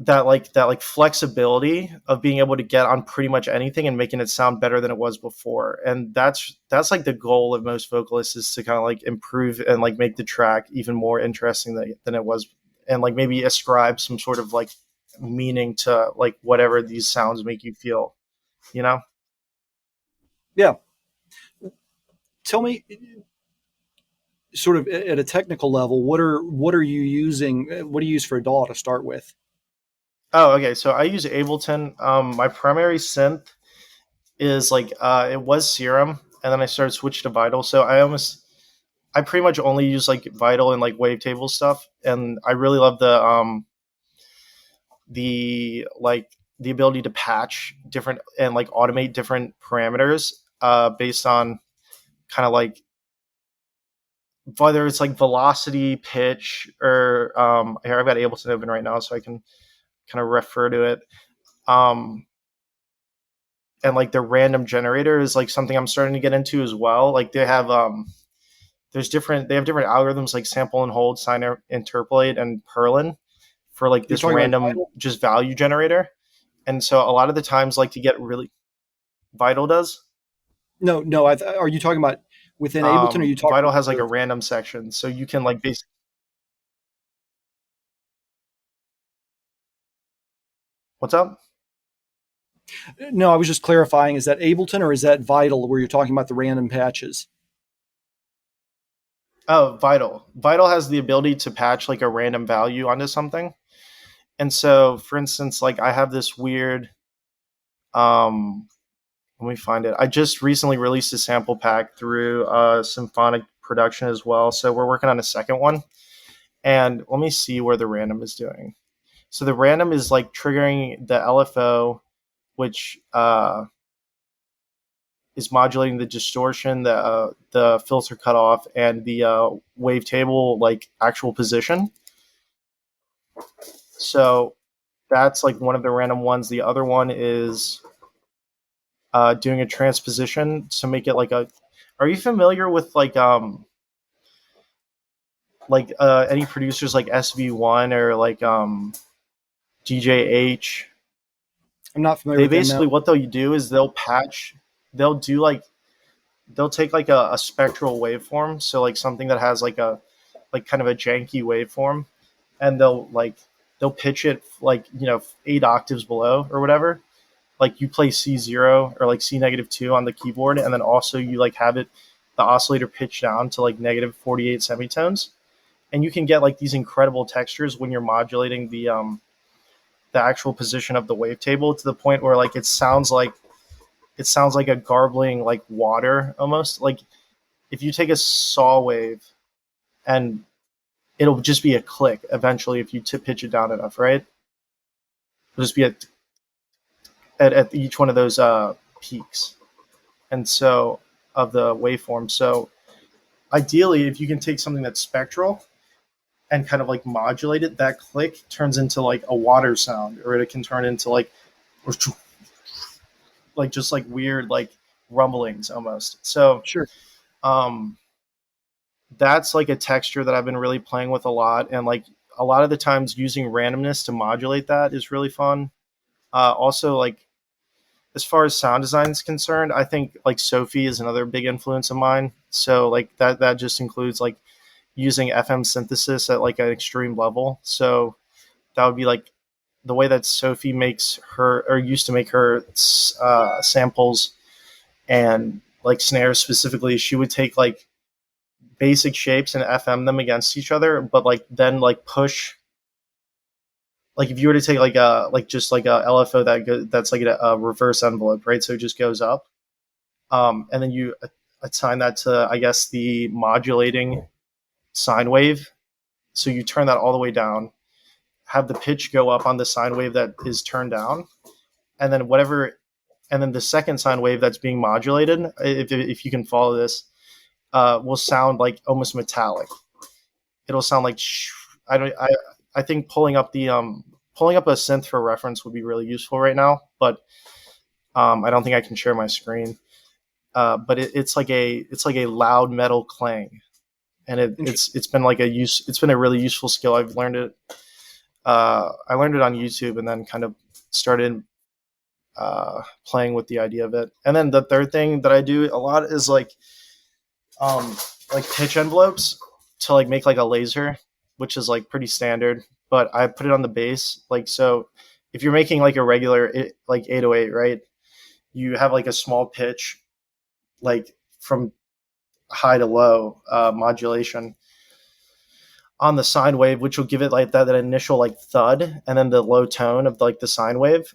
that flexibility of being able to get on pretty much anything and making it sound better than it was before. And that's like the goal of most vocalists, is to kind of like improve and like make the track even more interesting than it was, and like maybe ascribe some sort of like meaning to like whatever these sounds make you feel, you know? Yeah. Tell me, sort of at a technical level, what are you using? What do you use for a DAW to start with? Oh, okay. So I use Ableton. My primary synth is like it was Serum, and then I started switching to Vital. So I pretty much only use like Vital and like wavetable stuff, and I really love the ability to patch different and like automate different parameters based on kind of like whether it's like velocity, pitch, or here I've got Ableton open right now, so I can kind of refer to it. And like the random generator is like something I'm starting to get into as well. Like they have they have different algorithms like sample and hold, sign, interpolate, and Perlin for like this random just value generator. And so a lot of the times, like to get really Vital does. No. Are you talking about within Ableton? Or are you talking Vital has like a random section, so you can like basically. What's up? No, I was just clarifying. Is that Ableton or is that Vital, where you're talking about the random patches? Oh, Vital. Vital has the ability to patch like a random value onto something. And so, for instance, like I have this weird, let me find it. I just recently released a sample pack through Symphonic Production as well. So we're working on a second one. And let me see where the random is doing. So the random is like triggering the LFO, which is modulating the distortion, the filter cutoff, and the wavetable like actual position. So that's like one of the random ones. The other one is doing a transposition to make it like a. Are you familiar with any producers like SV1 or like DJH? I'm not familiar They with them basically now. what they'll do is they'll take like a spectral waveform, so like something that has like kind of a janky waveform, and they'll pitch it like 8 octaves below or whatever. Like you play C0 or like C-2 on the keyboard, and then also you like have the oscillator pitch down to like -48 semitones, and you can get like these incredible textures when you're modulating the actual position of the wavetable to the point where like it sounds like a garbling like water almost. Like if you take a saw wave and it'll just be a click eventually if you pitch it down enough, right? It'll just be at each one of those peaks, and so of the waveform. So ideally, if you can take something that's spectral and kind of like modulate it, that click turns into like a water sound, or it can turn into like just like weird like rumblings almost. So Sure. That's like a texture that I've been really playing with a lot, and like a lot of the times using randomness to modulate that is really fun. Also, like as far as sound design is concerned, I think like Sophie is another big influence of mine. So like that just includes like using FM synthesis at like an extreme level. So that would be like the way that Sophie makes her, or used to make her samples and like snares specifically. She would take like basic shapes and FM them against each other, but like then like push. Like if you were to take like a just like a LFO that's like a reverse envelope, right? So it just goes up, and then you assign that to, I guess, the modulating sine wave. So you turn that all the way down, have the pitch go up on the sine wave that is turned down, and then the second sine wave that's being modulated, if you can follow this, will sound like almost metallic. It'll sound like I think pulling up a synth for reference would be really useful right now, but I don't think I can share my screen. But it's like a loud metal clang, and it's been a really useful skill. I've learned it. I learned it on YouTube, and then kind of started playing with the idea of it. And then the third thing that I do a lot is like pitch envelopes to like make like a laser, which is like pretty standard, but I put it on the bass. Like, so if you're making like a regular like 808, right, you have like a small pitch, like from high to low modulation on the sine wave, which will give it like that initial like thud, and then the low tone of like the sine wave.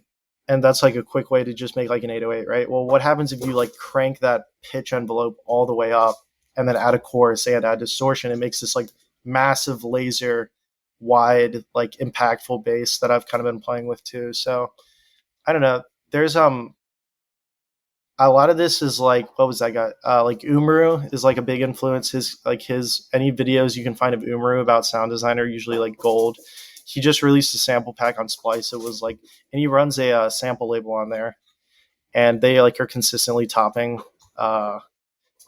And that's like a quick way to just make like an 808, right? Well, what happens if you like crank that pitch envelope all the way up and then add a chorus and add distortion? It makes this like massive laser wide like impactful bass that I've kind of been playing with too. So I don't know, there's a lot of this is like, what was that guy, like Umaru is like a big influence. His any videos you can find of Umaru about sound design are usually like gold. He just released a sample pack on Splice. It was like, and he runs a sample label on there, and they like are consistently topping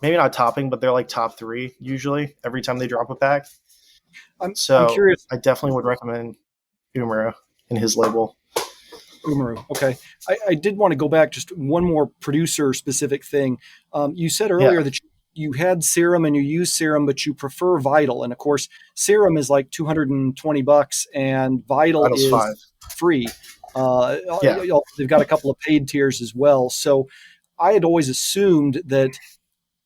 maybe not topping, but they're like top 3 usually every time they drop a pack. I'm curious. I definitely would recommend Umaru and his label. Umaru. Okay. I did want to go back just one more producer specific thing. You said earlier that you had Serum and you use Serum, but you prefer Vital. And of course, Serum is like $220 and Vital's is $5. Free. They've got a couple of paid tiers as well. So I had always assumed that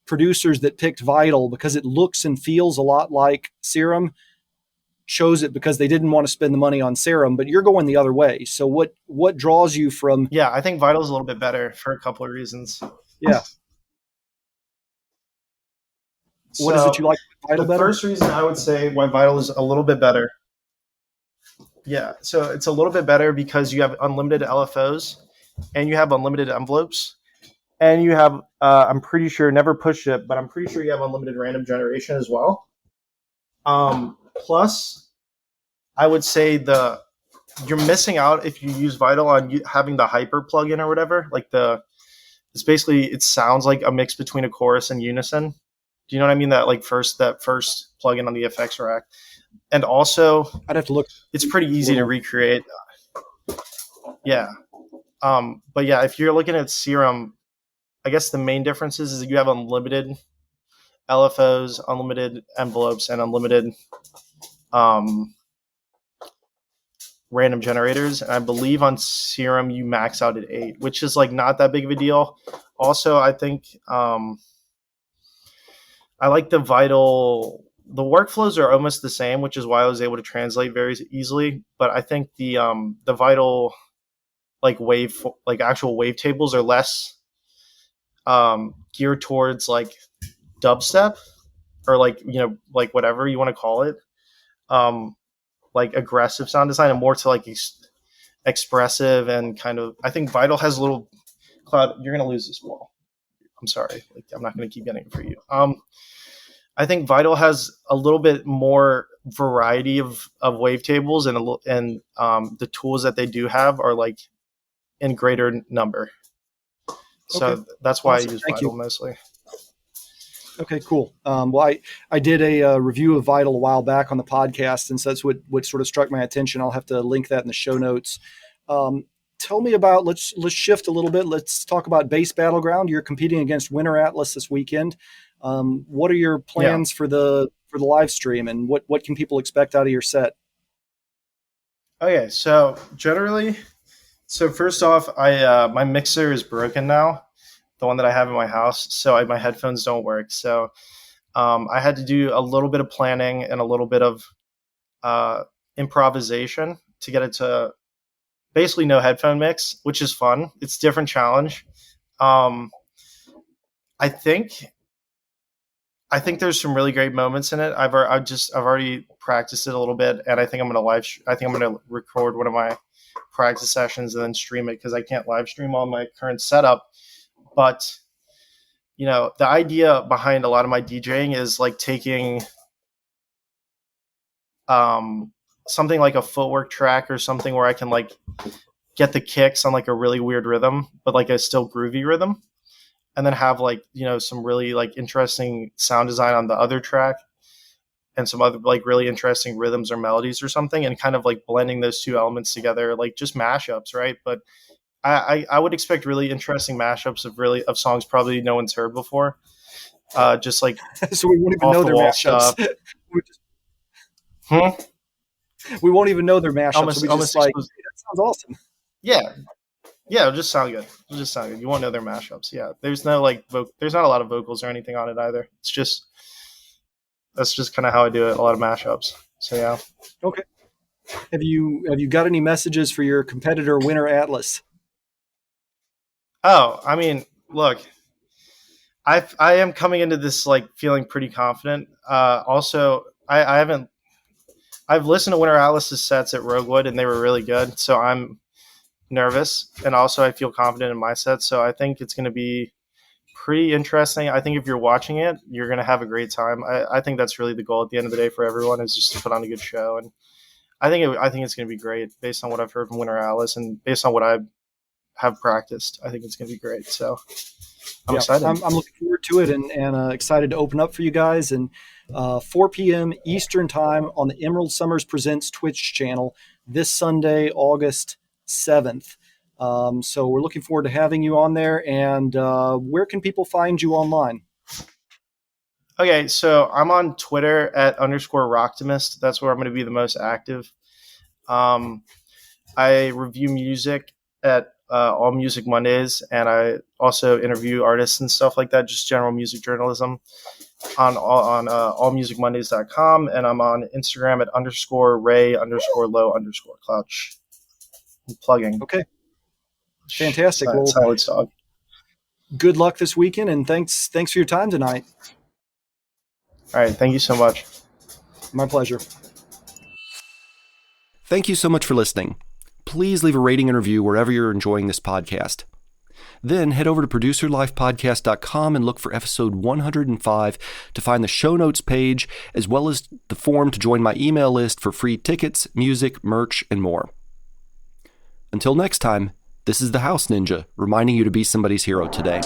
producers that picked Vital, because it looks and feels a lot like Serum, chose it because they didn't want to spend the money on Serum, but you're going the other way. So what draws you from? Yeah, I think Vital's a little bit better for a couple of reasons. Yeah. What is it you like Vital better? The first reason I would say why Vital is a little bit better. Yeah, so it's a little bit better because you have unlimited LFOs and you have unlimited envelopes, and you have I'm pretty sure, never pushed it, but I'm pretty sure you have unlimited random generation as well. Plus, I would say the you're missing out if you use Vital on having the hyper plugin or whatever. Like it's basically, it sounds like a mix between a chorus and unison. Do you know what I mean? That first plugin on the effects rack. And also, I'd have to look. It's pretty easy to recreate. Yeah. But yeah, if you're looking at Serum, I guess the main difference is you have unlimited LFOs, unlimited envelopes, and unlimited random generators. And I believe on Serum you max out at 8, which is not that big of a deal. Also, I think I like the Vital. The workflows are almost the same, which is why I was able to translate very easily. But I think the Vital actual wavetables are less geared towards dubstep or whatever you want to call it, aggressive sound design, and more to expressive and kind of. I think Vital has a little cloud. You're gonna lose this ball. I'm sorry. I'm not gonna keep getting it for you. I think Vital has a little bit more variety of wavetables, and the tools that they do have are in greater number. So Okay. that's why Awesome. I use Thank Vital you. mostly. Okay, cool. Well, I did a review of Vital a while back on the podcast, and so that's what sort of struck my attention. I'll have to link that in the show notes. Tell me about, let's shift a little bit. Let's talk about Bass Battleground. You're competing against Winter Atlas this weekend. What are your plans for the live stream, and what can people expect out of your set? Okay, so first off, my mixer is broken now, the one that I have in my house, so my headphones don't work. So I had to do a little bit of planning and a little bit of improvisation to get it to basically no headphone mix, which is fun. It's a different challenge. I think there's some really great moments in it. I've already practiced it a little bit, and I think I'm gonna record one of my practice sessions and then stream it, because I can't live stream on my current setup. But the idea behind a lot of my DJing is taking something like a footwork track or something where I can get the kicks on a really weird rhythm, but a still groovy rhythm. And then have some really interesting sound design on the other track, and some other really interesting rhythms or melodies or something, and kind of blending those two elements together, just mashups, right? But I would expect really interesting mashups of songs probably no one's heard before. Just so we won't even know their mashups. We won't even know their mashups. Almost that sounds awesome. Yeah, it'll just sound good. You won't know their mashups. Yeah, there's no there's not a lot of vocals or anything on it either. That's just kind of how I do it. A lot of mashups. So yeah. Okay. Have you got any messages for your competitor, Winter Atlas? Oh, I mean, look, I am coming into this feeling pretty confident. Also, I've listened to Winter Atlas's sets at Roguewood, and they were really good. So I'm nervous, and also I feel confident in my set. So I think it's going to be pretty interesting. I think if you're watching it, you're going to have a great time. I think that's really the goal at the end of the day for everyone, is just to put on a good show. And I think it's going to be great based on what I've heard from Winter Atlas and based on what I have practiced. I think it's going to be great. So I'm excited. I'm looking forward to it, and excited to open up for you guys. And 4 p.m. Eastern time on the Emerald Summers Presents Twitch channel this Sunday, August 7th. So we're looking forward to having you on there. And where can people find you online? Okay, so I'm on Twitter at _Rocktimist. That's where I'm going to be the most active. I review music at All Music Mondays, and I also interview artists and stuff like that, just general music journalism on allmusicmondays.com, and I'm on Instagram at _Rei_Low_Clouch. I'm plugging. Okay. Fantastic. Silence dog. Good luck this weekend, and thanks for your time tonight. All right, thank you so much. My pleasure. Thank you so much for listening. Please leave a rating and review wherever you're enjoying this podcast. Then head over to producerlifepodcast.com and look for episode 105 to find the show notes page, as well as the form to join my email list for free tickets, music, merch, and more. Until next time, this is the House Ninja, reminding you to be somebody's hero today.